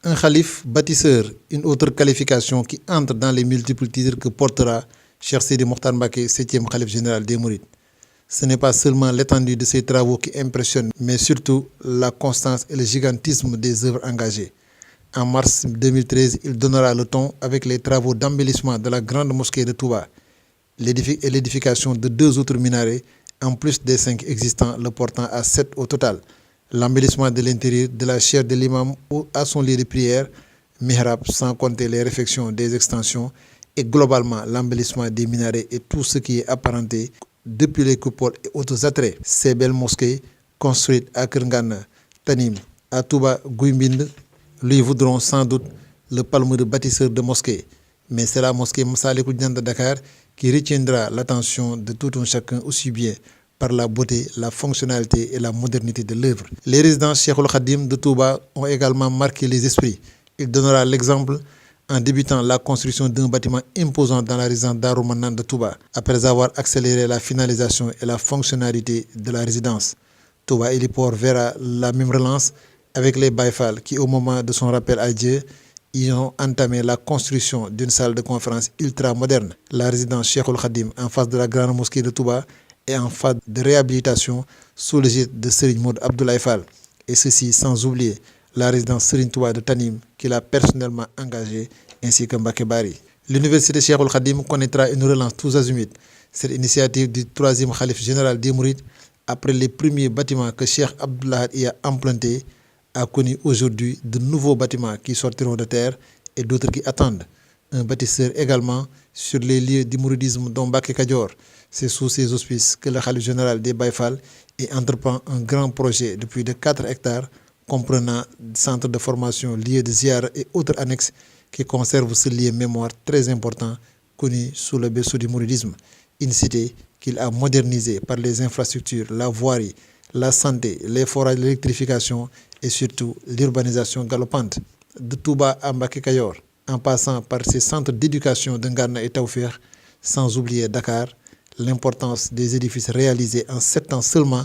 Un khalife bâtisseur, une autre qualification qui entre dans les multiples titres que portera Cheikh Sidi Mokhtar Mbacké, 7e khalife général des Mourides. Ce n'est pas seulement l'étendue de ses travaux qui impressionne, mais surtout la constance et le gigantisme des œuvres engagées. En mars 2013, il donnera le ton avec les travaux d'embellissement de la grande mosquée de Touba et l'édification de 2 autres minarets, en plus des 5 existants, le portant à 7 au total. L'embellissement de l'intérieur de la chaire de l'imam à son lieu de prière, mihrab, sans compter les réfections des extensions, et globalement l'embellissement des minarets et tout ce qui est apparenté, depuis les coupoles et autres attraits. Ces belles mosquées, construites à Kër Ngana, Tanim, à Touba, Guy Mbind, lui voudront sans doute le palme de bâtisseur de mosquées. Mais c'est la mosquée Massalikul Jinaan de Dakar qui retiendra l'attention de tout un chacun, aussi bien par la beauté, la fonctionnalité et la modernité de l'œuvre. Les résidences Cheikhoul Khadim de Touba ont également marqué les esprits. Il donnera l'exemple en débutant la construction d'un bâtiment imposant dans la résidence Darou Manane de Touba, après avoir accéléré la finalisation et la fonctionnalité de la résidence. Touba Héliport verra la même relance avec les Baye Fall qui, au moment de son rappel à Dieu, y ont entamé la construction d'une salle de conférence ultra moderne. La résidence Cheikhoul Khadim en face de la grande mosquée de Touba est en phase de réhabilitation sous l'égide de Serigne Modou Abdoulaye Fall. Et ceci sans oublier la résidence Serigne Touba de Tanim qu'il a personnellement engagée, ainsi que Mbacké Bari. L'université Cheikhoul Khadim connaîtra une relance tous azimuts. Cette initiative du 3e khalife général des Mourides, après les premiers bâtiments que Cheikh Abdoul Ahad y a implantés, a connu aujourd'hui de nouveaux bâtiments qui sortiront de terre et d'autres qui attendent. Un bâtisseur également sur les lieux du mouridisme dont Mbacké Kadior. C'est sous ses auspices que le khalife général des Baye Fall entreprend un grand projet de plus de 4 hectares comprenant centres de formation, lieux de ziara et autres annexes qui conservent ce lieu mémoire très important connu sous le berceau du mouridisme. Une cité qu'il a modernisée par les infrastructures, la voirie, la santé, les forages, l'électrification et surtout l'urbanisation galopante. De Touba à Mbacké Kadior, en passant par ses centres d'éducation de Ngana et Tawfekh, sans oublier Dakar, l'importance des édifices réalisés en 7 ans seulement,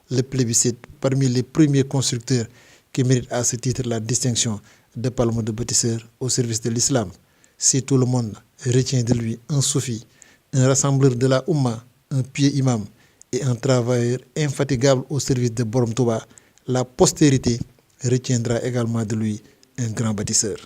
le plébiscite parmi les premiers constructeurs qui méritent à ce titre la distinction de palme de bâtisseur au service de l'islam. Si tout le monde retient de lui un soufi, un rassembleur de la Oumma, un pieux imam et un travailleur infatigable au service de Borom Touba, la postérité retiendra également de lui un grand bâtisseur.